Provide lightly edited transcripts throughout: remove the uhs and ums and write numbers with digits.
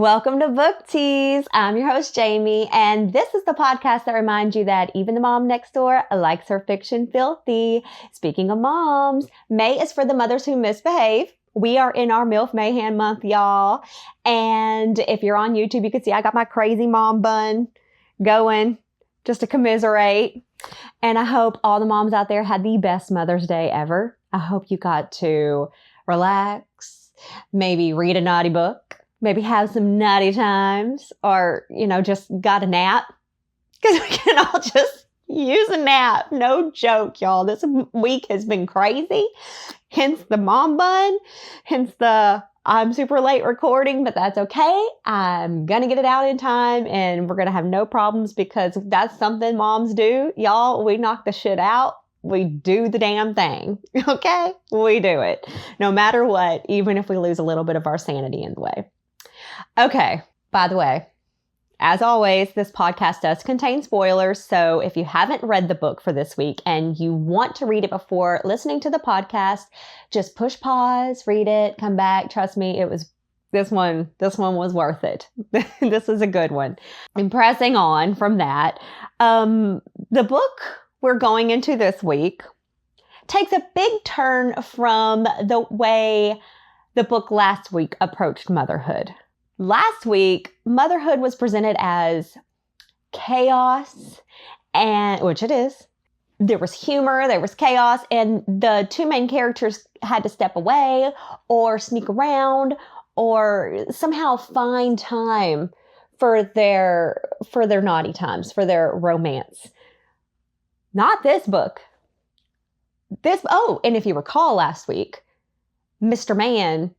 Welcome to Book Tease. I'm your host, Jamie, and this is the podcast that reminds you that even the mom next door likes her fiction filthy. Speaking of moms, May is for the mothers who misbehave. We are in our MILF Mayhem month, y'all. And if you're on YouTube, you can see I got my crazy mom bun going just to commiserate. And I hope all the moms out there had the best Mother's Day ever. I hope you got to relax, maybe read a naughty book. Maybe have some nutty times or, just got a nap. Because we can all just use a nap. No joke, y'all. This week has been crazy. Hence the mom bun. Hence the I'm super late recording, but that's okay. I'm going to get it out in time and we're going to have no problems because that's something moms do. Y'all, we knock the shit out. We do the damn thing. Okay? We do it. No matter what, even if we lose a little bit of our sanity in the way. Okay, by the way, as always, this podcast does contain spoilers, so if you haven't read the book for this week and you want to read it before listening to the podcast, just push pause, read it, come back. Trust me, this one was worth it. This is a good one. And pressing on from that, the book we're going into this week takes a big turn from the way the book last week approached motherhood. Last week, motherhood was presented as chaos, and which it is. There was humor, there was chaos, and the two main characters had to step away or sneak around or somehow find time for their naughty times, for their romance. Not this book. And if you recall last week, Mr. Man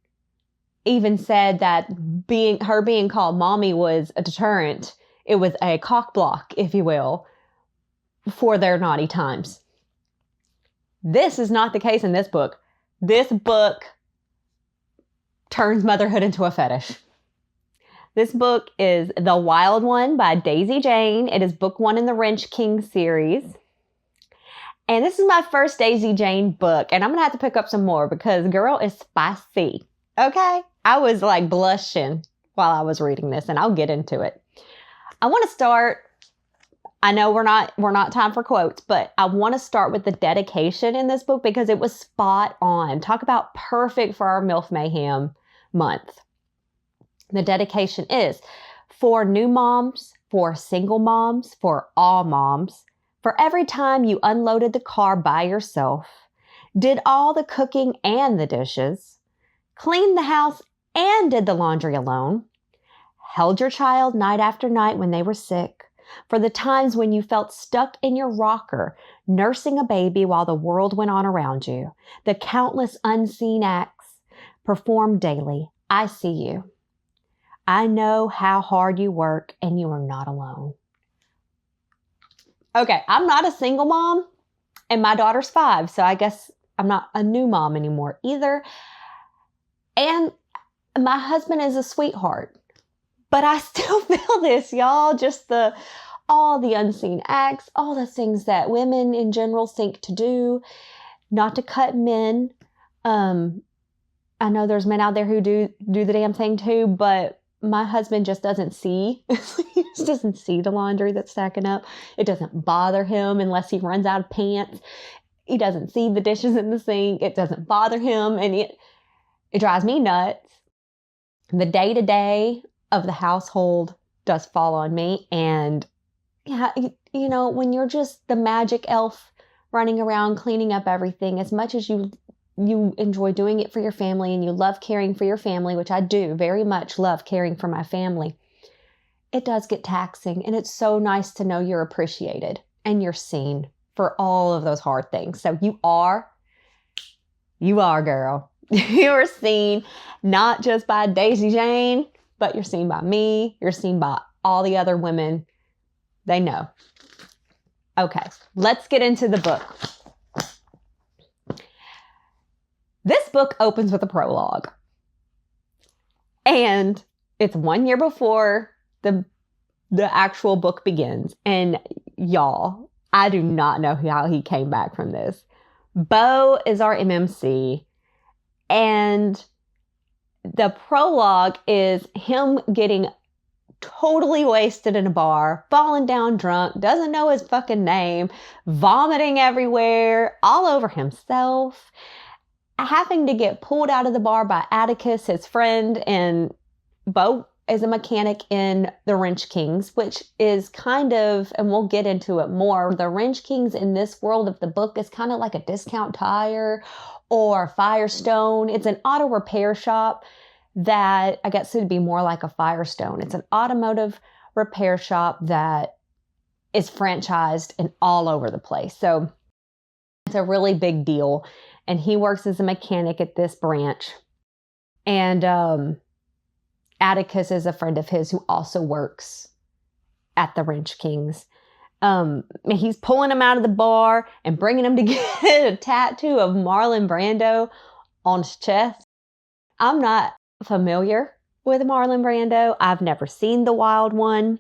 even said that her being called mommy was a deterrent. It was a cock block, if you will, for their naughty times. This is not the case in this book. This book turns motherhood into a fetish. This book is The Wild One by Daisy Jane. It is book 1 in the Wrench King series. And this is my first Daisy Jane book. And I'm going to have to pick up some more because girl is spicy. Okay? I was like blushing while I was reading this, and I'll get into it. I want to start, I know we're not time for quotes, but I want to start with the dedication in this book because it was spot on. Talk about perfect for our MILF Mayhem month. The dedication is for new moms, for single moms, for all moms, for every time you unloaded the car by yourself, did all the cooking and the dishes, cleaned the house and did the laundry alone, held your child night after night when they were sick, for the times when you felt stuck in your rocker, nursing a baby while the world went on around you, the countless unseen acts performed daily. I see you. I know how hard you work and you are not alone. Okay, I'm not a single mom and my daughter's 5, so I guess I'm not a new mom anymore either. And my husband is a sweetheart, but I still feel this, y'all. Just all the unseen acts, all the things that women in general think to do, not to cut men. I know there's men out there who do the damn thing too, but my husband just doesn't see. He just doesn't see the laundry that's stacking up. It doesn't bother him unless he runs out of pants. He doesn't see the dishes in the sink. It doesn't bother him, and it drives me nuts. The day-to-day of the household does fall on me. And, yeah, when you're just the magic elf running around cleaning up everything, as much as you enjoy doing it for your family and you love caring for your family, which I do very much love caring for my family, it does get taxing. And it's so nice to know you're appreciated and you're seen for all of those hard things. So you are, girl. You are seen not just by Daisy Jane, but you're seen by me. You're seen by all the other women. They know. Okay, let's get into the book. This book opens with a prologue. And it's 1 year before the actual book begins. And y'all, I do not know how he came back from this. Bo is our MMC. And the prologue is him getting totally wasted in a bar, falling down drunk, doesn't know his fucking name, vomiting everywhere, all over himself, having to get pulled out of the bar by Atticus, his friend, and Bo is a mechanic in the Wrench Kings, which is kind of, and we'll get into it more, the Wrench Kings in this world of the book is kind of like a Discount Tire or Firestone. It's an auto repair shop that I guess it'd be more like a Firestone. It's an automotive repair shop that is franchised and all over the place. So it's a really big deal. And he works as a mechanic at this branch. And Atticus is a friend of his who also works at the Wrench Kings. He's pulling him out of the bar and bringing him to get a tattoo of Marlon Brando on his chest. I'm not familiar with Marlon Brando. I've never seen The Wild One.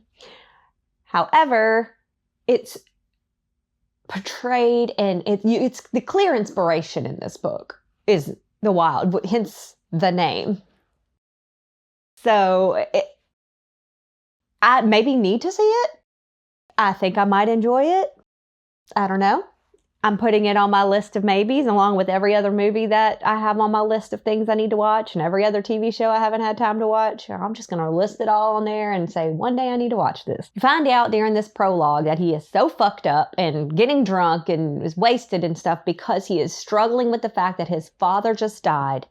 However, it's portrayed, and it's the clear inspiration in this book is The Wild, hence the name. So I maybe need to see it. I think I might enjoy it. I don't know. I'm putting it on my list of maybes along with every other movie that I have on my list of things I need to watch and every other TV show I haven't had time to watch. I'm just going to list it all on there and say, one day I need to watch this. You find out during this prologue that he is so fucked up and getting drunk and is wasted and stuff because he is struggling with the fact that his father just died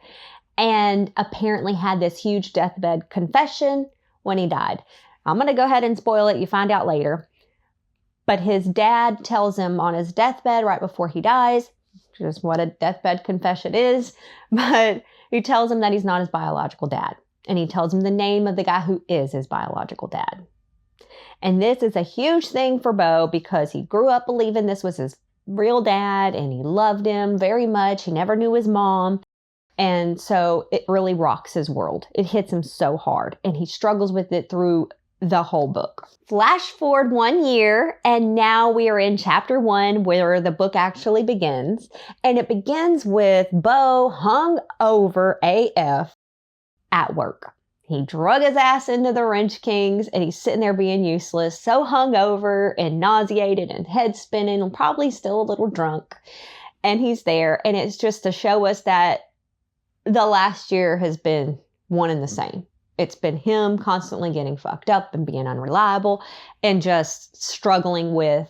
and apparently had this huge deathbed confession when he died. I'm going to go ahead and spoil it. You find out later. But his dad tells him on his deathbed right before he dies, which is what a deathbed confession is, but he tells him that he's not his biological dad. And he tells him the name of the guy who is his biological dad. And this is a huge thing for Bo because he grew up believing this was his real dad and he loved him very much. He never knew his mom. And so it really rocks his world. It hits him so hard and he struggles with it through the whole book. Flash forward 1 year, and now we are in chapter 1 where the book actually begins. And it begins with Bo hung over AF at work. He drug his ass into the Wrench Kings and he's sitting there being useless, so hungover and nauseated and head spinning and probably still a little drunk. And he's there, and it's just to show us that the last year has been one and the same. It's been him constantly getting fucked up and being unreliable and just struggling with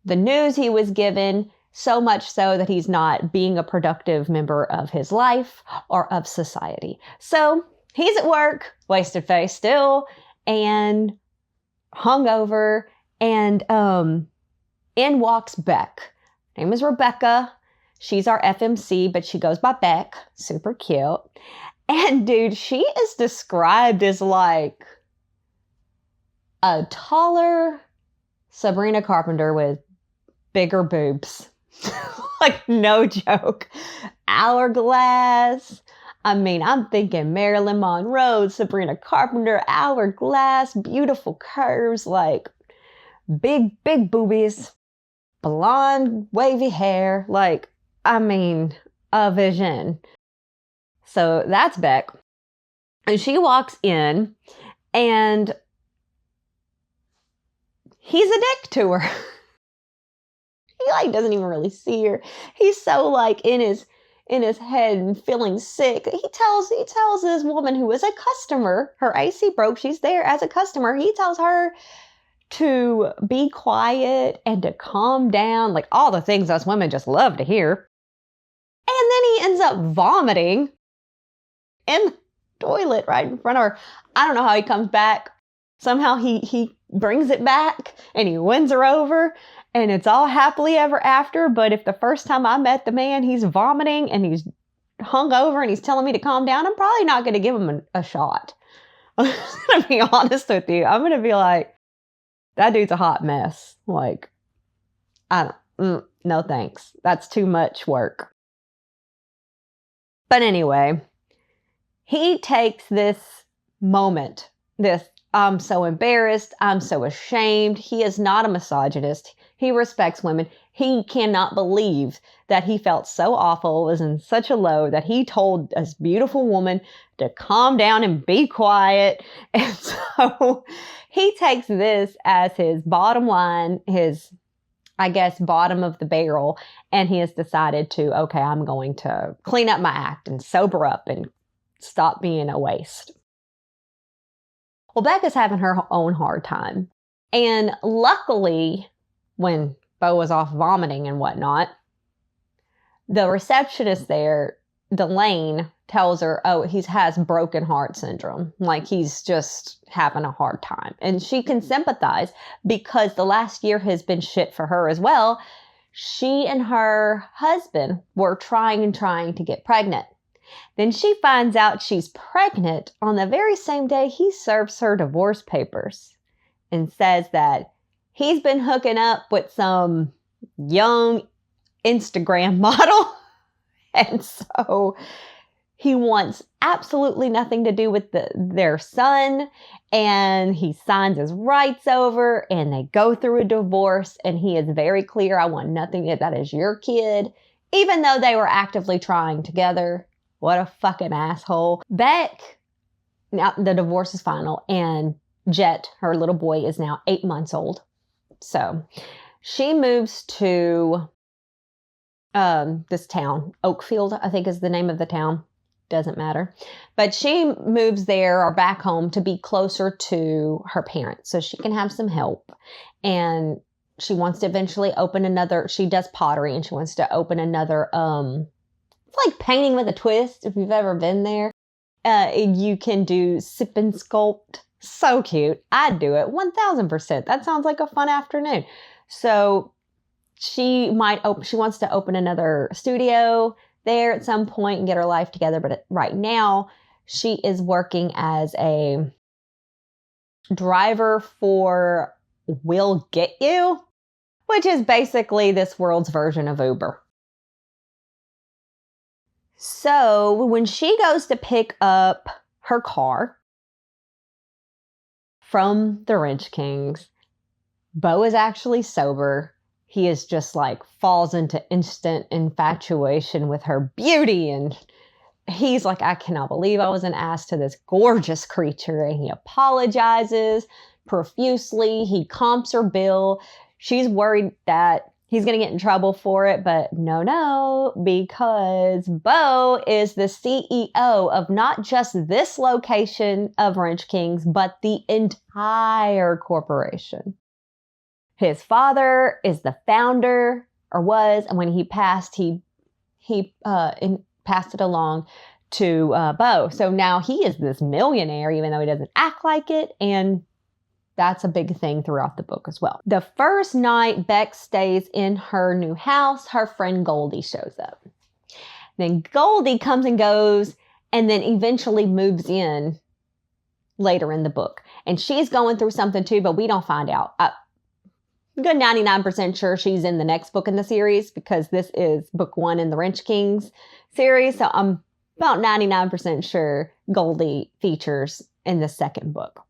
the news he was given, so much so that he's not being a productive member of his life or of society. So he's at work, wasted face still, and hungover, and in walks Beck. Her name is Rebecca. She's our FMC, but she goes by Beck. Super cute. And dude, she is described as like a taller Sabrina Carpenter with bigger boobs. Like, no joke. Hourglass. I mean, I'm thinking Marilyn Monroe, Sabrina Carpenter, hourglass, beautiful curves, like big boobies, blonde, wavy hair. Like, I mean, a vision. So that's Beck. And she walks in and he's a dick to her. He like doesn't even really see her. He's so like in his head and feeling sick. He tells this woman who is a customer, her AC broke, she's there as a customer. He tells her to be quiet and to calm down, like all the things us women just love to hear. And then he ends up vomiting in the toilet right in front of her. I don't know how he comes back. Somehow he brings it back and he wins her over and it's all happily ever after. But if the first time I met the man, he's vomiting and he's hungover and he's telling me to calm down, I'm probably not going to give him a shot. I'm going to be honest with you. I'm going to be like, that dude's a hot mess. Like, no thanks. That's too much work. But anyway, he takes this moment, I'm so embarrassed, I'm so ashamed. He is not a misogynist. He respects women. He cannot believe that he felt so awful, was in such a low, that he told this beautiful woman to calm down and be quiet. And so he takes this as his bottom line, his, I guess, bottom of the barrel. And he has decided to, okay, I'm going to clean up my act and sober up and stop being a waste. Well, Becca's having her own hard time. And luckily, when Bo was off vomiting and whatnot, the receptionist there, Delane, tells her, oh, he has broken heart syndrome. Like, he's just having a hard time. And she can sympathize because the last year has been shit for her as well. She and her husband were trying to get pregnant. Then she finds out she's pregnant on the very same day he serves her divorce papers and says that he's been hooking up with some young Instagram model. And so he wants absolutely nothing to do with their son. And he signs his rights over and they go through a divorce. And he is very clear, I want nothing, that is your kid. Even though they were actively trying together. What a fucking asshole. Beck, now the divorce is final. And Jet, her little boy, is now 8 months old. So she moves to this town, Oakfield, I think is the name of the town. Doesn't matter. But she moves there or back home to be closer to her parents so she can have some help. And she wants to eventually open another, she does pottery and she wants to open another, it's like painting with a twist if you've ever been there. You can do sip and sculpt. So cute. I'd do it 1000%. That sounds like a fun afternoon. So she wants to open another studio there at some point and get her life together. But right now she is working as a driver for Will Get You, which is basically this world's version of Uber. So when she goes to pick up her car from the Wrench Kings, Bo is actually sober. He is just like falls into instant infatuation with her beauty. And he's like, I cannot believe I was an ass to this gorgeous creature. And he apologizes profusely. He comps her bill. She's worried that he's going to get in trouble for it. But no, because Bo is the CEO of not just this location of Wrench Kings, but the entire corporation. His father is the founder, or was, and when he passed, he passed it along to Bo. So now he is this millionaire, even though he doesn't act like it, and that's a big thing throughout the book as well. The first night Beck stays in her new house, her friend Goldie shows up. Then Goldie comes and goes, and then eventually moves in later in the book. And she's going through something too, but we don't find out. I'm good 99% sure she's in the next book in the series because this is book 1 in the Wrench Kings series. So I'm about 99% sure Goldie features in the second book.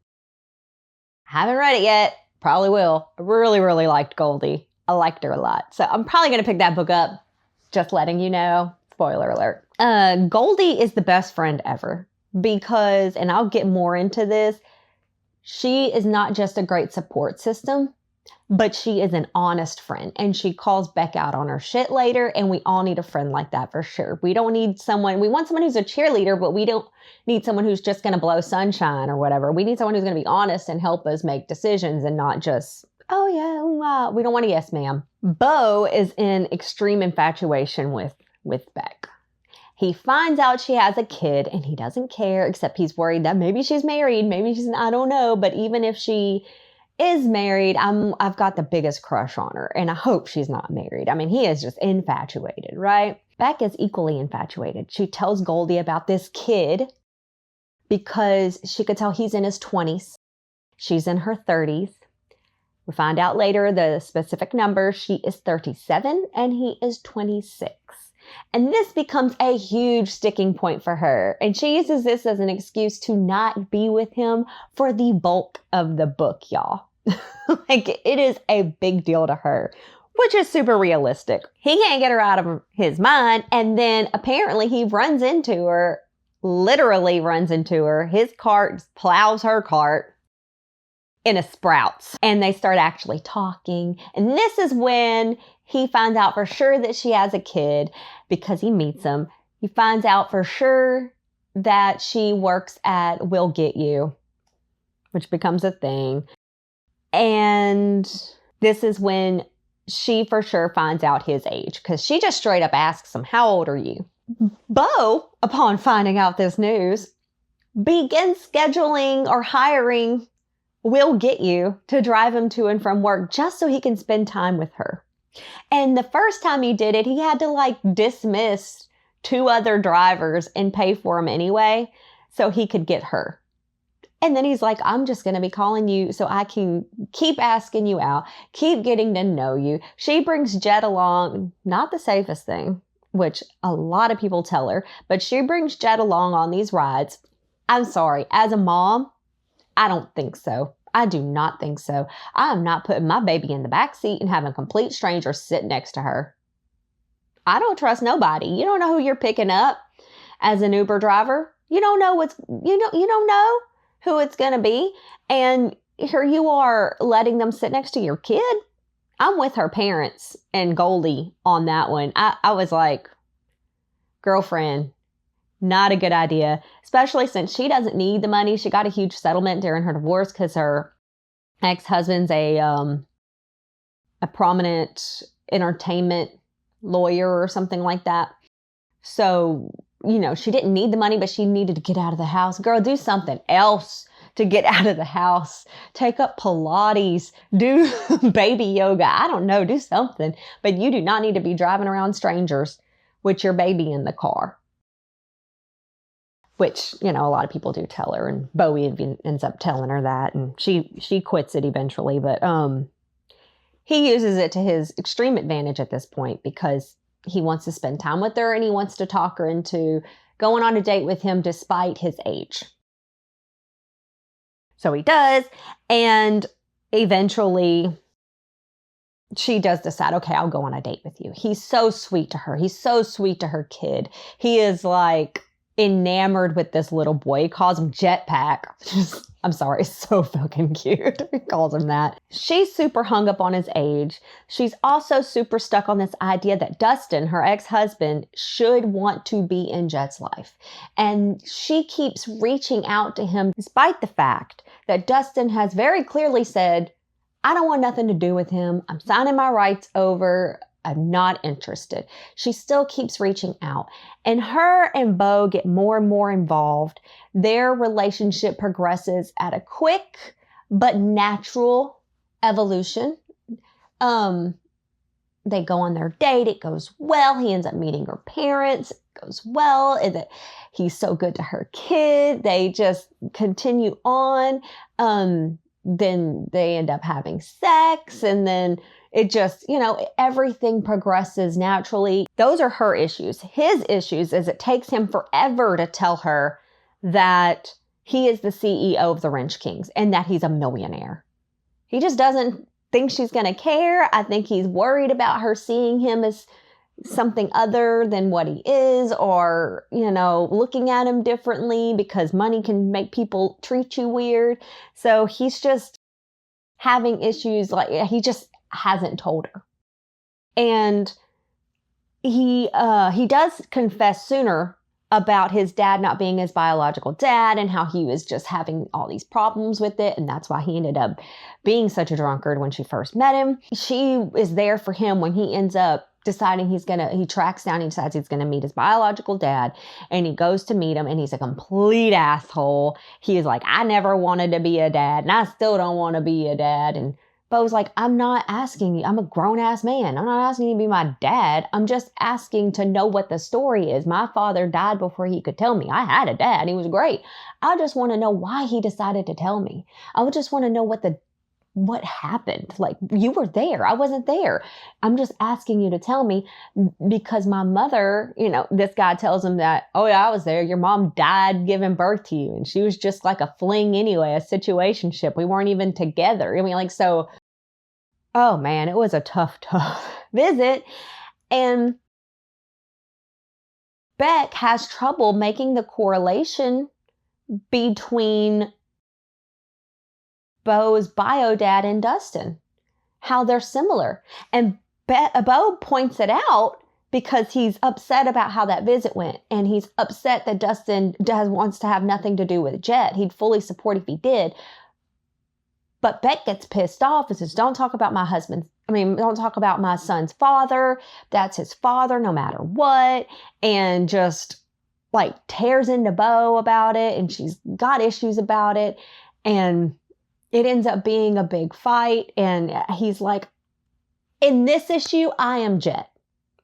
Haven't read it yet. Probably will. I really liked Goldie. I liked her a lot. So I'm probably going to pick that book up. Just letting you know. Spoiler alert. Goldie is the best friend ever because, and I'll get more into this, she is not just a great support system, but she is an honest friend and she calls Beck out on her shit later. And we all need a friend like that for sure. We don't need someone, we want someone who's a cheerleader, but we don't need someone who's just going to blow sunshine or whatever. We need someone who's going to be honest and help us make decisions and not just, oh yeah, we don't want a yes ma'am. Bo is in extreme infatuation with Beck. He finds out she has a kid and he doesn't care, except he's worried that maybe she's married, maybe she's, I don't know. But even if she is married, I've got the biggest crush on her and I hope she's not married. I mean, he is just infatuated, right? Beck is equally infatuated. She tells Goldie about this kid because she could tell he's in his 20s. She's in her 30s. We find out later the specific number. She is 37 and he is 26. And this becomes a huge sticking point for her. And she uses this as an excuse to not be with him for the bulk of the book, y'all. Like, it is a big deal to her, which is super realistic. He can't get her out of his mind. And then apparently he runs into her, literally runs into her. His cart plows her cart in a Sprouts. And they start actually talking. And this is when he finds out for sure that she has a kid, because he meets him. He finds out for sure that she works at Will Get You, which becomes a thing. And this is when she for sure finds out his age, because she just straight up asks him, how old are you? Bo, upon finding out this news, begins scheduling or hiring Will Get You to drive him to and from work just so he can spend time with her. And the first time he did it, he had to like dismiss 2 other drivers and pay for them anyway so he could get her. And then he's like, I'm just going to be calling you so I can keep asking you out, keep getting to know you. She brings Jet along, not the safest thing, which a lot of people tell her, but she brings Jet along on these rides. I'm sorry, as a mom, I don't think so. I do not think so. I am not putting my baby in the back seat and having a complete stranger sit next to her. I don't trust nobody. You don't know who you're picking up as an Uber driver. You don't know you don't know who it's going to be. And here you are letting them sit next to your kid. I'm with her parents and Goldie on that one. I was like, girlfriend, not a good idea, especially since she doesn't need the money. She got a huge settlement during her divorce because her ex-husband's a prominent entertainment lawyer or something like that. So, she didn't need the money, but she needed to get out of the house. Girl, do something else to get out of the house. Take up Pilates, do baby yoga. I don't know, do something. But you do not need to be driving around strangers with your baby in the car. Which, a lot of people do tell her, and Bowie ends up telling her that, and she quits it eventually. But he uses it to his extreme advantage at this point, because he wants to spend time with her and he wants to talk her into going on a date with him despite his age. So he does. And eventually she does decide, okay, I'll go on a date with you. He's so sweet to her. He's so sweet to her kid. He is like enamored with this little boy. He calls him Jetpack. I'm sorry, it's so fucking cute. He calls him that. She's super hung up on his age. She's also super stuck on this idea that Dustin, her ex-husband, should want to be in Jet's life. And she keeps reaching out to him despite the fact that Dustin has very clearly said, I don't want nothing to do with him. I'm signing my rights over. I'm not interested. She still keeps reaching out. And her and Bo get more and more involved. Their relationship progresses at a quick but natural evolution. They go on their date. It goes well. He ends up meeting her parents. It goes well. He's so good to her kid. They just continue on. Then they end up having sex, and then it just, everything progresses naturally. Those are her issues. His issues is it takes him forever to tell her that he is the CEO of the Wrench Kings and that he's a millionaire. He just doesn't think she's going to care. I think he's worried about her seeing him as something other than what he is, or, looking at him differently, because money can make people treat you weird. So he's just having issues. Like, he just hasn't told her. And he does confess sooner about his dad not being his biological dad and how he was just having all these problems with it. And that's why he ended up being such a drunkard when she first met him. She is there for him when he ends up deciding he tracks down, he decides he's going to meet his biological dad, and he goes to meet him, and he's a complete asshole. He is like, I never wanted to be a dad, and I still don't want to be a dad. And Bo's like, I'm not asking you. I'm a grown-ass man. I'm not asking you to be my dad. I'm just asking to know what the story is. My father died before he could tell me. I had a dad. He was great. I just want to know why he decided to tell me. I would just want to know what the what happened? Like, you were there. I wasn't there. I'm just asking you to tell me, because my mother, this guy tells him that, oh yeah, I was there. Your mom died giving birth to you. And she was just like a fling anyway, a situationship. We weren't even together. I mean, so, oh man, it was a tough visit. And Beck has trouble making the correlation between Beau's bio dad and Dustin, how they're similar. And Beau points it out because he's upset about how that visit went. And he's upset that Dustin wants to have nothing to do with Jet. He'd fully support if he did. But Beck gets pissed off and says, don't talk about don't talk about my son's father. That's his father no matter what. And just like tears into Beau about it. And she's got issues about it. And it ends up being a big fight. And he's like, in this issue, I am Jet.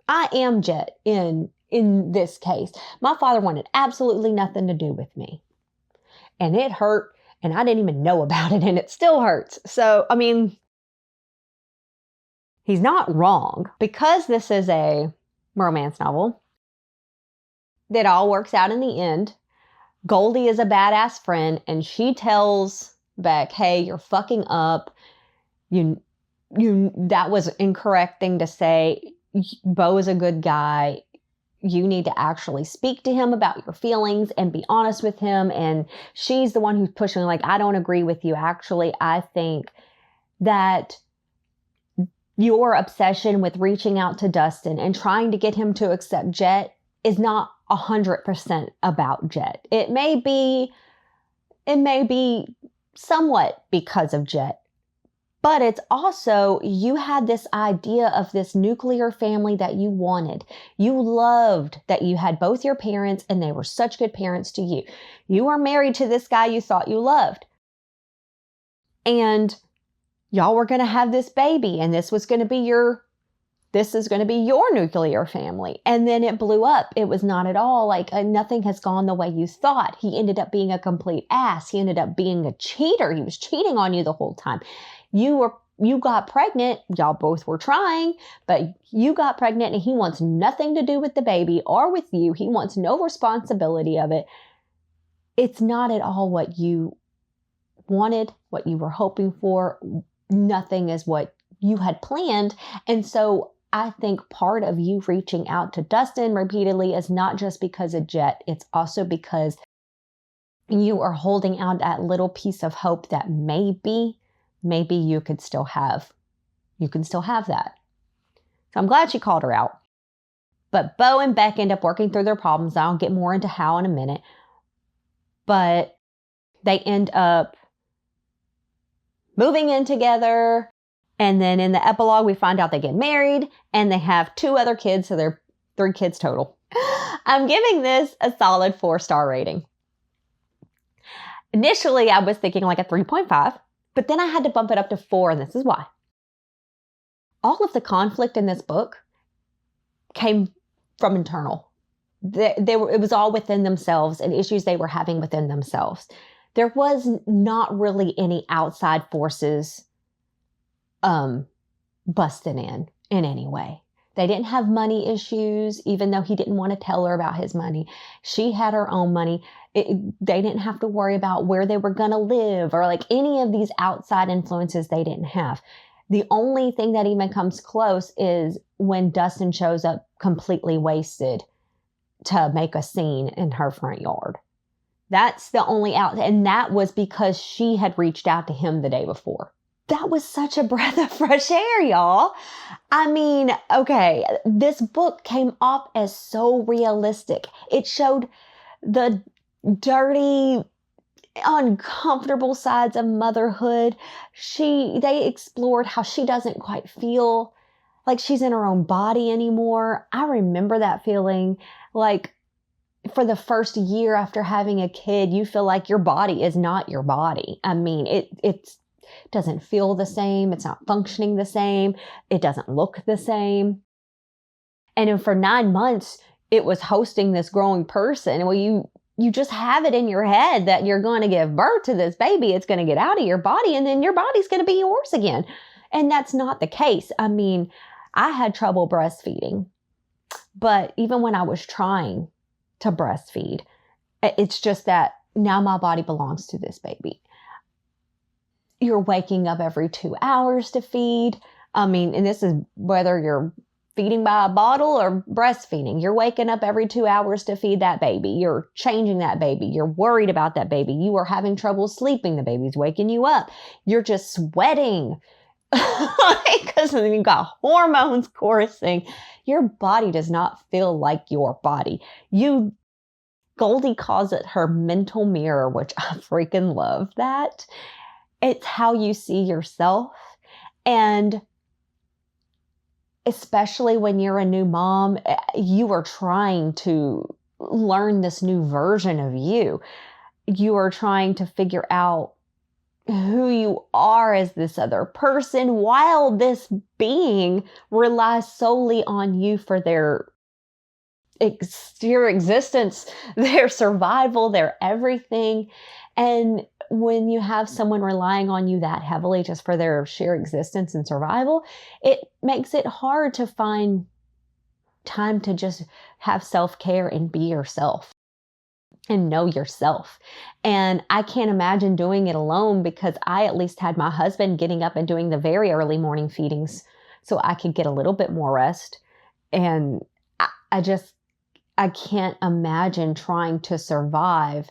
I am Jet in this case. My father wanted absolutely nothing to do with me. And it hurt. And I didn't even know about it. And it still hurts. So, I mean, he's not wrong. Because this is a romance novel, that all works out in the end. Goldie is a badass friend. And she tells Beck, hey, you're fucking up. That was an incorrect thing to say. Beau is a good guy. You need to actually speak to him about your feelings and be honest with him. And she's the one who's pushing, like, I don't agree with you. Actually, I think that your obsession with reaching out to Dustin and trying to get him to accept Jet is not 100% about Jet. It may be somewhat because of Jet, but it's also, you had this idea of this nuclear family that you wanted. You loved that you had both your parents and they were such good parents to you. You were married to this guy you thought you loved. And y'all were going to have this baby, and this is going to be your nuclear family. And then it blew up. It was not at all like nothing has gone the way you thought. He ended up being a complete ass. He ended up being a cheater. He was cheating on you the whole time. You got pregnant. Y'all both were trying, but you got pregnant and he wants nothing to do with the baby or with you. He wants no responsibility of it. It's not at all what you wanted, what you were hoping for. Nothing is what you had planned. And so I think part of you reaching out to Dustin repeatedly is not just because of Jet. It's also because you are holding out that little piece of hope that maybe you can still have that. So I'm glad she called her out. But Beau and Beck end up working through their problems. I'll get more into how in a minute. But they end up moving in together. And then in the epilogue, we find out they get married and they have 2 other kids. So they're 3 kids total. I'm giving this a solid 4-star rating. Initially, I was thinking like a 3.5, but then I had to bump it up to 4. And this is why. All of the conflict in this book came from internal. It was all within themselves and issues they were having within themselves. There was not really any outside forces busting in any way. They didn't have money issues, even though he didn't want to tell her about his money. She had her own money. They didn't have to worry about where they were going to live or like any of these outside influences they didn't have. The only thing that even comes close is when Dustin shows up completely wasted to make a scene in her front yard. That's the only out. And that was because she had reached out to him the day before. That was such a breath of fresh air, y'all. I mean, okay, this book came off as so realistic. It showed the dirty, uncomfortable sides of motherhood. They explored how she doesn't quite feel like she's in her own body anymore. I remember that feeling. Like, for the first year after having a kid, you feel like your body is not your body. I mean, it doesn't feel the same. It's not functioning the same. It doesn't look the same. And then for 9 months, it was hosting this growing person. Well, you just have it in your head that you're going to give birth to this baby. It's going to get out of your body and then your body's going to be yours again. And that's not the case. I mean, I had trouble breastfeeding, but even when I was trying to breastfeed, it's just that now my body belongs to this baby. You're waking up every 2 hours to feed. I mean, and this is whether you're feeding by a bottle or breastfeeding. You're waking up every 2 hours to feed that baby. You're changing that baby. You're worried about that baby. You are having trouble sleeping. The baby's waking you up. You're just sweating because you've got hormones coursing. Your body does not feel like your body. Goldie calls it her mental mirror, which I freaking love that. It's how you see yourself. And especially when you're a new mom, you are trying to learn this new version of you. You are trying to figure out who you are as this other person while this being relies solely on you for your existence, their survival, their everything. And when you have someone relying on you that heavily just for their sheer existence and survival, it makes it hard to find time to just have self-care and be yourself and know yourself. And I can't imagine doing it alone, because I at least had my husband getting up and doing the very early morning feedings so I could get a little bit more rest. And I can't imagine trying to survive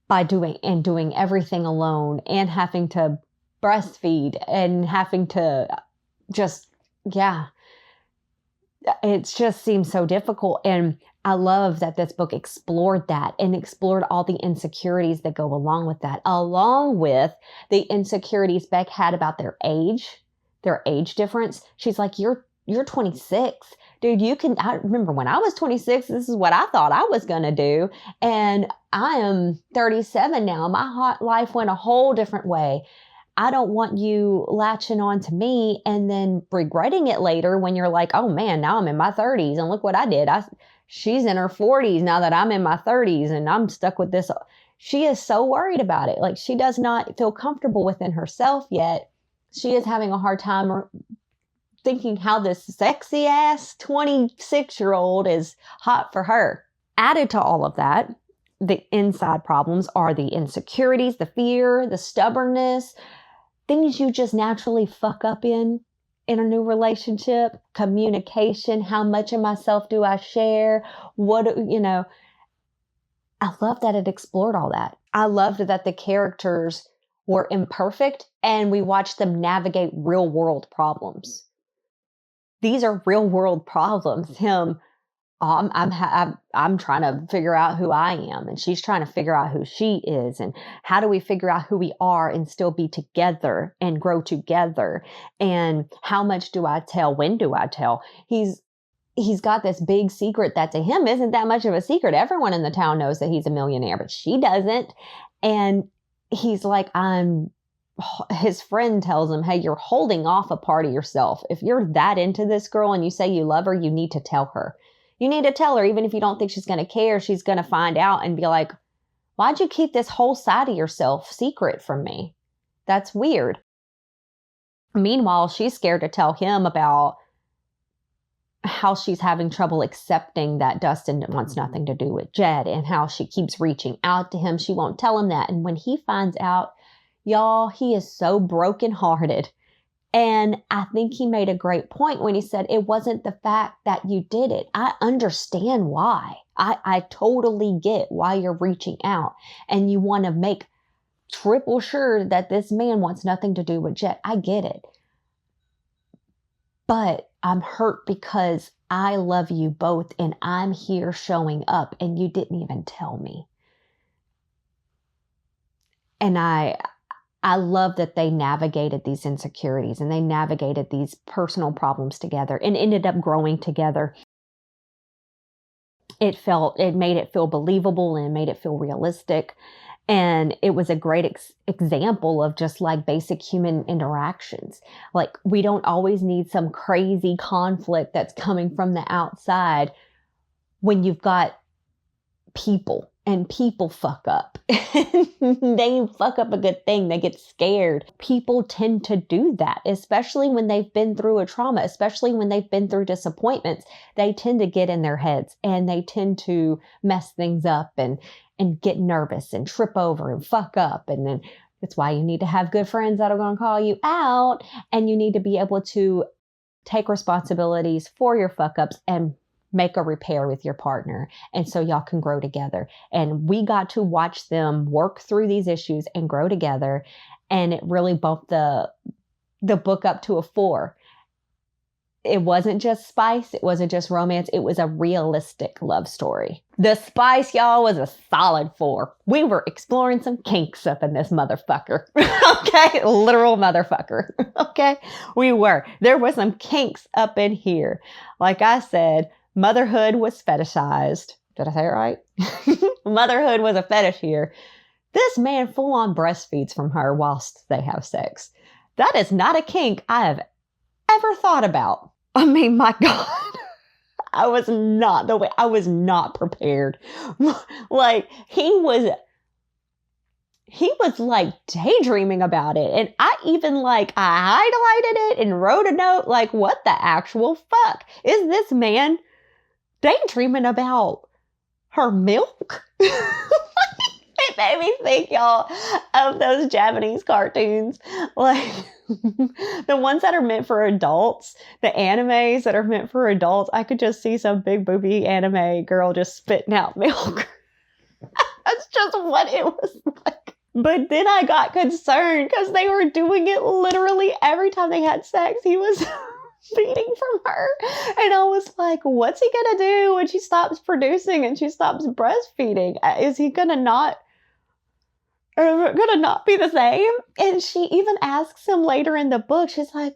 by doing everything alone and having to breastfeed and having to it just seems so difficult. And I love that this book explored that and explored all the insecurities that go along with that, along with the insecurities Beck had about their age difference. She's like, you're 26. Dude, I remember when I was 26, this is what I thought I was going to do. And I am 37 now. My life went a whole different way. I don't want you latching on to me and then regretting it later when you're like, oh man, now I'm in my 30s and look what I did. She's in her 40s now that I'm in my 30s and I'm stuck with this. She is so worried about it. Like, she does not feel comfortable within herself yet. She is having a hard time thinking how this sexy ass 26-year-old is hot for her. Added to all of that, the inside problems are the insecurities, the fear, the stubbornness, things you just naturally fuck up in a new relationship, communication, how much of myself do I share? I love that it explored all that. I loved that the characters were imperfect and we watched them navigate real world problems. These are real world problems. I'm trying to figure out who I am, and she's trying to figure out who she is, and how do we figure out who we are and still be together and grow together? And how much do I tell? When do I tell? He's got this big secret that to him isn't that much of a secret. Everyone in the town knows that he's a millionaire, but she doesn't. And he's like, his friend tells him, hey, you're holding off a part of yourself. If you're that into this girl and you say you love her, you need to tell her. You need to tell her, even if you don't think she's going to care, she's going to find out and be like, why'd you keep this whole side of yourself secret from me? That's weird. Meanwhile, she's scared to tell him about how she's having trouble accepting that Dustin wants nothing to do with Jed and how she keeps reaching out to him. She won't tell him that. And when he finds out, y'all, he is so brokenhearted. And I think he made a great point when he said it wasn't the fact that you did it. I understand why. I totally get why you're reaching out and you want to make triple sure that this man wants nothing to do with Jet. I get it. But I'm hurt because I love you both and I'm here showing up and you didn't even tell me. And I love that they navigated these insecurities and they navigated these personal problems together and ended up growing together. It made it feel believable and it made it feel realistic. And it was a great example of just like basic human interactions. Like, we don't always need some crazy conflict that's coming from the outside when you've got people, and people fuck up. They fuck up a good thing. They get scared. People tend to do that, especially when they've been through a trauma, especially when they've been through disappointments. They tend to get in their heads and they tend to mess things up and get nervous and trip over and fuck up. And then that's why you need to have good friends that are going to call you out, and you need to be able to take responsibilities for your fuck ups and make a repair with your partner. And so y'all can grow together. And we got to watch them work through these issues and grow together. And it really bumped the book up to a 4. It wasn't just spice. It wasn't just romance. It was a realistic love story. The spice, y'all, was a solid 4. We were exploring some kinks up in this motherfucker. Okay? Literal motherfucker. Okay? We were. There was some kinks up in here. Like I said, motherhood was fetishized. Did I say it right? Motherhood was a fetish here. This man full on breastfeeds from her whilst they have sex. That is not a kink I have ever thought about. I mean, my God, I was not prepared. Like, he was like daydreaming about it. And I highlighted it and wrote a note like, what the actual fuck is this man daydreaming about her milk? It made me think, y'all, of those Japanese cartoons, like the ones that are meant for adults, the animes that are meant for adults. I could just see some big booby anime girl just spitting out milk. That's just what it was like. But then I got concerned because they were doing it literally every time they had sex. He was feeding from her. And I was like, what's he gonna do when she stops producing and she stops breastfeeding? Is he gonna not be the same? And she even asks him later in the book, she's like,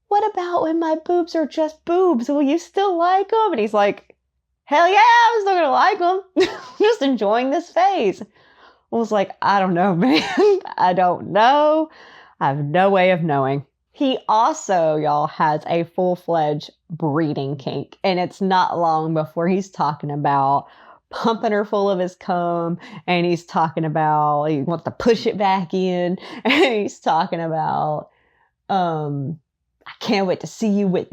what about when my boobs are just boobs? Will you still like them? And he's like, hell yeah, I'm still gonna like them. Just enjoying this phase. I was like, I don't know, man. I don't know. I have no way of knowing. He also, y'all, has a full-fledged breeding kink. And it's not long before he's talking about pumping her full of his cum, and he's talking about he wants to push it back in, and he's talking about I can't wait to see you with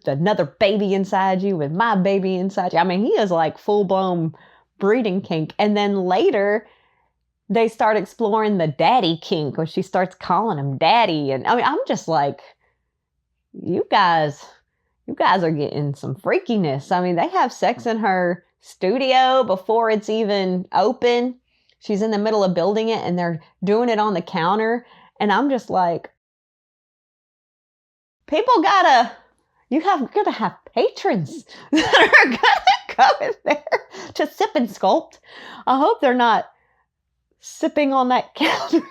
another baby inside you, with my baby inside you. I mean, he is like full-blown breeding kink. And then later they start exploring the daddy kink, where she starts calling him daddy. And I mean, I'm just like, you guys are getting some freakiness. I mean, they have sex in her studio before it's even open. She's in the middle of building it and they're doing it on the counter. And I'm just like, you gotta have patrons that are gonna go in there to sip and sculpt. I hope they're not sipping on that counter.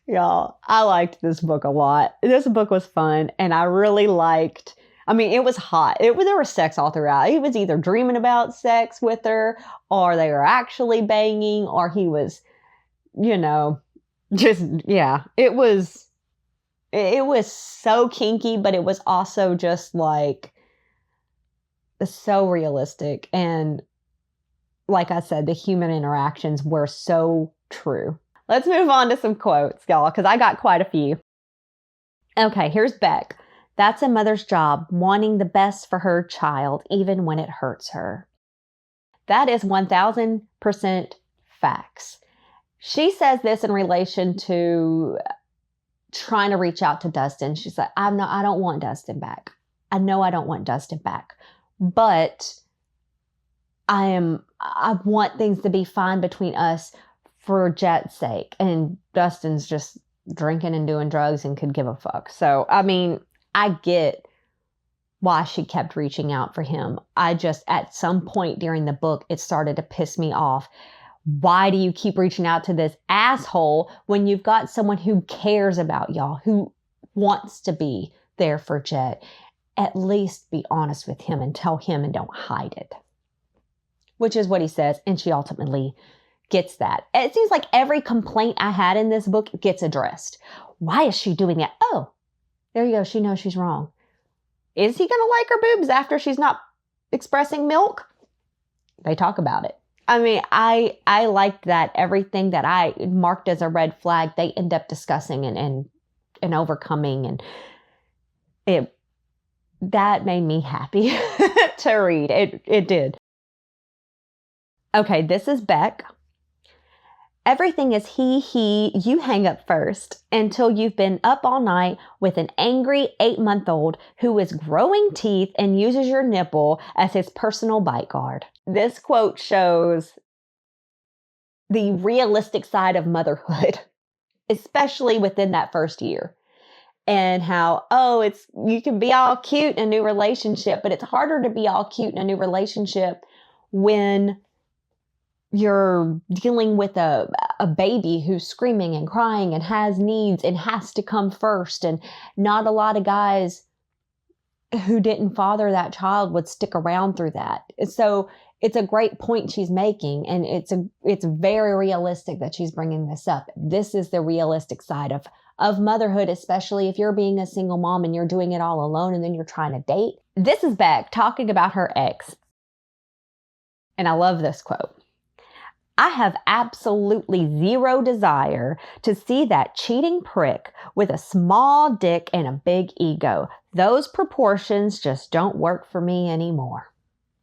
Y'all, I liked this book a lot. This book was fun, and I really liked, I mean, it was hot. There was sex all throughout. He was either dreaming about sex with her, or they were actually banging, or he was, just, yeah. It was so kinky, but it was also just like so realistic. And like I said, the human interactions were so true. Let's move on to some quotes, y'all, because I got quite a few. Okay, here's Beck. That's a mother's job, wanting the best for her child, even when it hurts her. That is 1000% facts. She says this in relation to trying to reach out to Dustin. She's like, I don't want Dustin back. I know I don't want Dustin back, but I want things to be fine between us for Jet's sake. And Dustin's just drinking and doing drugs and could give a fuck. So, I mean, I get why she kept reaching out for him. I just, at some point during the book, it started to piss me off. Why do you keep reaching out to this asshole when you've got someone who cares about y'all, who wants to be there for Jet? At least be honest with him and tell him and don't hide it. Which is what he says, and she ultimately gets that. It seems like every complaint I had in this book gets addressed. Why is she doing that? Oh, there you go. She knows she's wrong. Is he going to like her boobs after she's not expressing milk? they talk about it. I mean, I liked that everything that I marked as a red flag, they end up discussing and overcoming, and that made me happy to read. It did. Okay, this is Beck. Everything is he, you hang up first until you've been up all night with an angry 8-month-old who is growing teeth and uses your nipple as his personal bite guard. This quote shows the realistic side of motherhood, especially within that first year. And how, you can be all cute in a new relationship, but it's harder to be all cute in a new relationship when you're dealing with a baby who's screaming and crying and has needs and has to come first. And not a lot of guys who didn't father that child would stick around through that. So it's a great point she's making. And it's very realistic that she's bringing this up. This is the realistic side of motherhood, especially if you're being a single mom and you're doing it all alone and then you're trying to date. This is Beck talking about her ex. And I love this quote. I have absolutely zero desire to see that cheating prick with a small dick and a big ego. Those proportions just don't work for me anymore.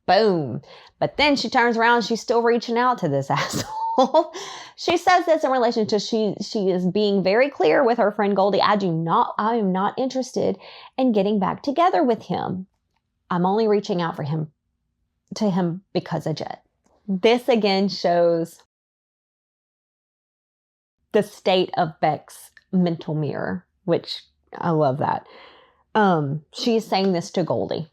Boom. But then she turns around, she's still reaching out to this asshole. She says this in relation to she is being very clear with her friend Goldie. I am not interested in getting back together with him. I'm only reaching out to him because of Jet. This again shows the state of Beck's mental mirror, which I love that. She's saying this to Goldie.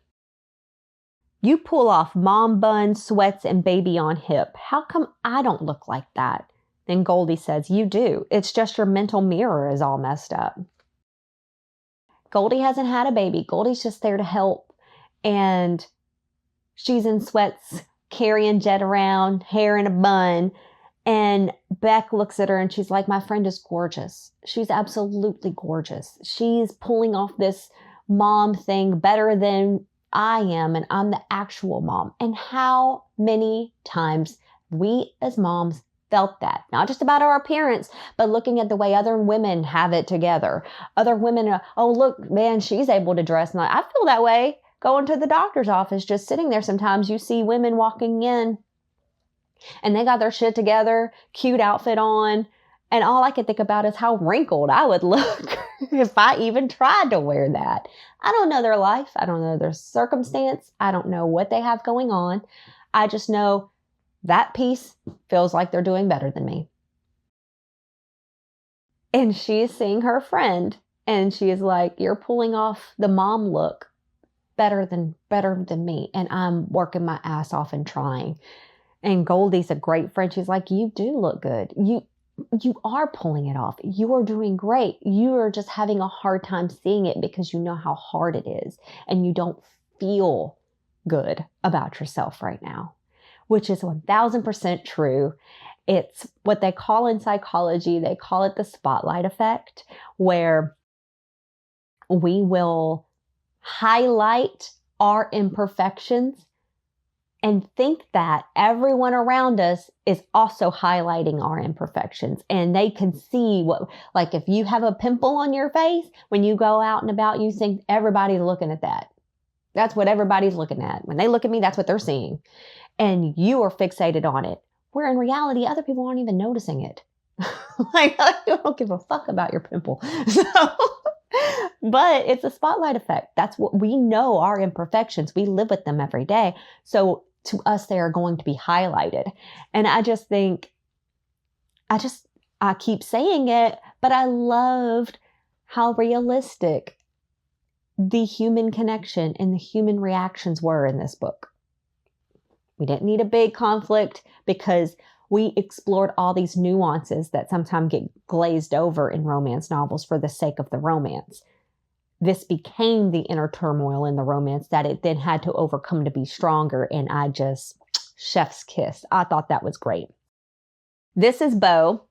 You pull off mom bun, sweats, and baby on hip. How come I don't look like that? Then Goldie says, you do. It's just your mental mirror is all messed up. Goldie hasn't had a baby. Goldie's just there to help. And she's in sweats, carrying Jet around, hair in a bun. And Beck looks at her and she's like, my friend is gorgeous. She's absolutely gorgeous. She's pulling off this mom thing better than I am, and I'm the actual mom. And how many times we as moms felt that, not just about our appearance, but looking at the way other women have it together. Other women, oh, look, man, she's able to dress. And I feel that way going to the doctor's office, just sitting there. Sometimes you see women walking in and they got their shit together, cute outfit on. And all I could think about is how wrinkled I would look if I even tried to wear that. I don't know their life. I don't know their circumstance. I don't know what they have going on. I just know that piece feels like they're doing better than me. And she's seeing her friend and she is like, you're pulling off the mom look better than me. And I'm working my ass off and trying. And Goldie's a great friend. She's like, you do look good. You are pulling it off. You are doing great. You are just having a hard time seeing it because you know how hard it is. And you don't feel good about yourself right now, which is 1000% true. It's what they call in psychology, they call it the spotlight effect, where we will highlight our imperfections and think that everyone around us is also highlighting our imperfections. And they can see what, like if you have a pimple on your face, when you go out and about, you think everybody's looking at that. That's what everybody's looking at. When they look at me, that's what they're seeing. And you are fixated on it. Where in reality, other people aren't even noticing it. Like, I don't give a fuck about your pimple. But it's a spotlight effect. That's what we know, our imperfections. We live with them every day. So to us, they are going to be highlighted. And I just think, I keep saying it, but I loved how realistic the human connection and the human reactions were in this book. We didn't need a big conflict because we explored all these nuances that sometimes get glazed over in romance novels for the sake of the romance. This became the inner turmoil in the romance that it then had to overcome to be stronger. And chef's kiss. I thought that was great. This is Beau.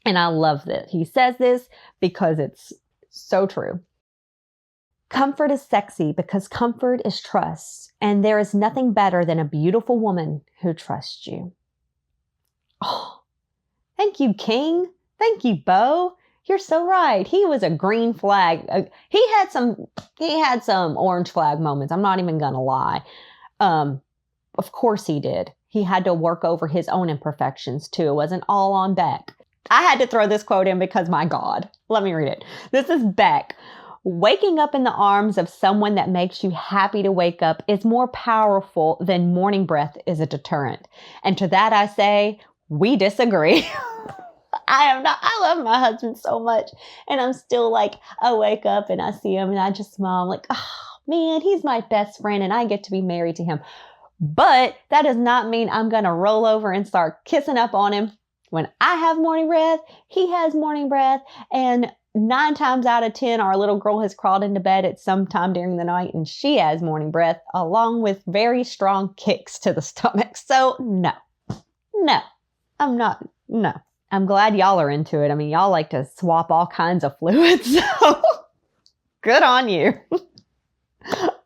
And I love this. He says this because it's so true. Comfort is sexy because comfort is trust. And there is nothing better than a beautiful woman who trusts you. Oh, thank you, King. Thank you, Bo. You're so right. He was a green flag. He had some orange flag moments. I'm not even going to lie. Of course he did. He had to work over his own imperfections too. It wasn't all on Beck. I had to throw this quote in because, my God, let me read it. This is Beck. Waking up in the arms of someone that makes you happy to wake up is more powerful than morning breath is a deterrent. And to that I say, we disagree. I love my husband so much. And I'm still like, I wake up and I see him and I just smile. I'm like, oh man, he's my best friend and I get to be married to him. But that does not mean I'm going to roll over and start kissing up on him. When I have morning breath, he has morning breath. And 9 times out of 10, our little girl has crawled into bed at some time during the night and she has morning breath along with very strong kicks to the stomach. So no, I'm not. I'm glad y'all are into it. I mean, y'all like to swap all kinds of fluids. So good on you.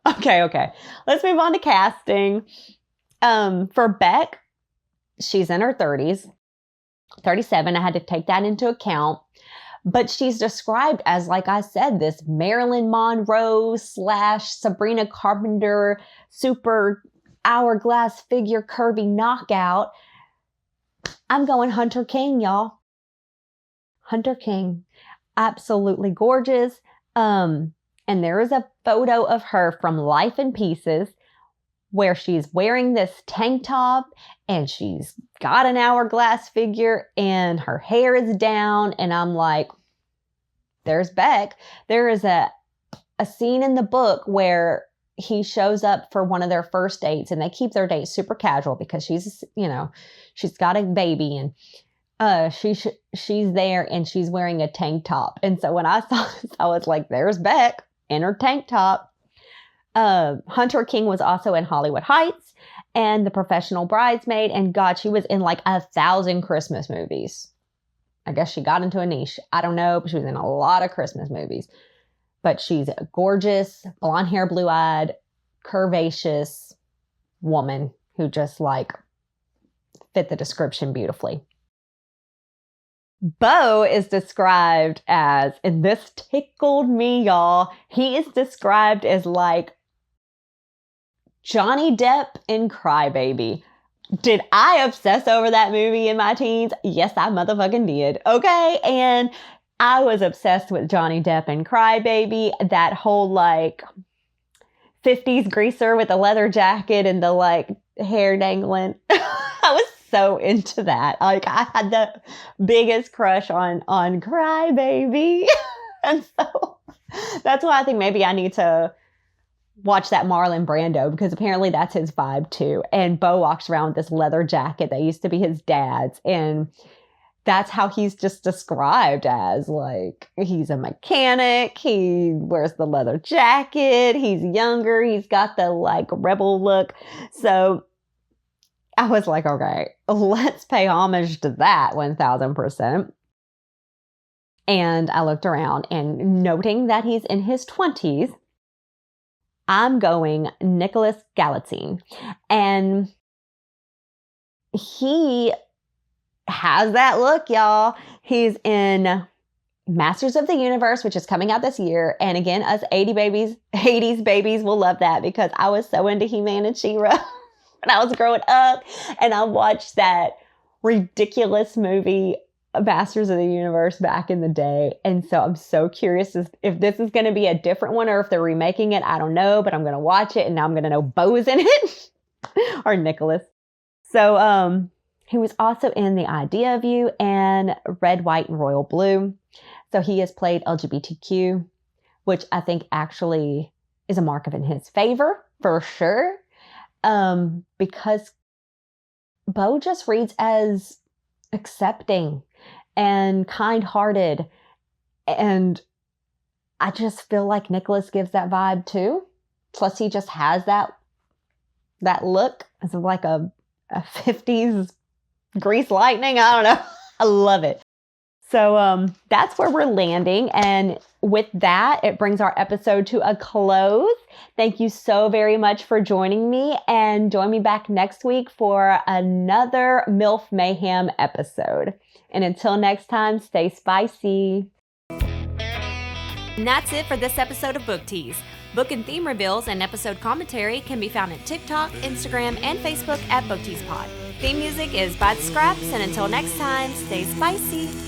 Okay. Let's move on to casting. For Beck, she's in her 30s, 37. I had to take that into account. But she's described as, like I said, this Marilyn Monroe / Sabrina Carpenter super hourglass figure curvy knockout. I'm going Hunter King, y'all. Hunter King. Absolutely gorgeous. And there is a photo of her from Life in Pieces where she's wearing this tank top and she's got an hourglass figure and her hair is down. And I'm like, there's Beck. There is a scene in the book where he shows up for one of their first dates and they keep their date super casual because she's got a baby and she's there and she's wearing a tank top. And so when I saw this, I was like, there's Beck in her tank top. Hunter King was also in Hollywood Heights and The Professional Bridesmaid. And God, she was in like 1,000 Christmas movies. I guess she got into a niche. I don't know, but she was in a lot of Christmas movies. But she's a gorgeous, blonde hair, blue-eyed, curvaceous woman who just like fit the description beautifully. Bo is described as, and this tickled me, y'all, he is described as like Johnny Depp in Crybaby. Did I obsess over that movie in my teens? Yes, I motherfucking did. Okay. And I was obsessed with Johnny Depp and Crybaby. That whole like 50s greaser with a leather jacket and the like hair dangling. I was so into that. Like I had the biggest crush on Crybaby. And so that's why I think maybe I need to watch that Marlon Brando because apparently that's his vibe too. And Bo walks around with this leather jacket that used to be his dad's. And that's how he's just described as, like, he's a mechanic. He wears the leather jacket. He's younger. He's got the like rebel look. So I was like, okay, let's pay homage to that 1000%. And I looked around and noting that he's in his 20s, I'm going Nicholas Galitzine. And he has that look, y'all. He's in Masters of the Universe, which is coming out this year. And again, us 80s babies will love that because I was so into He-Man and She-Ra when I was growing up. And I watched that ridiculous movie Masters of the Universe back in the day. And so I'm so curious if this is going to be a different one or if they're remaking it. I don't know, but I'm going to watch it and now I'm going to know Bo's in it or Nicholas. So he was also in The Idea of You and Red, White, and Royal Blue. So he has played LGBTQ, which I think actually is a mark of in his favor for sure. Because Bo just reads as accepting and kind-hearted. And I just feel like Nicholas gives that vibe too. Plus he just has that look as like a 50s grease lightning. I don't know. I love it. So that's where we're landing. And with that, it brings our episode to a close. Thank you so very much for joining me, and join me back next week for another MILF Mayhem episode. And until next time, stay spicy. And that's it for this episode of Book Tease. Book and theme reveals and episode commentary can be found at TikTok, Instagram, and Facebook at Book Tease Pod. Theme music is by The Scraps, and until next time, stay spicy.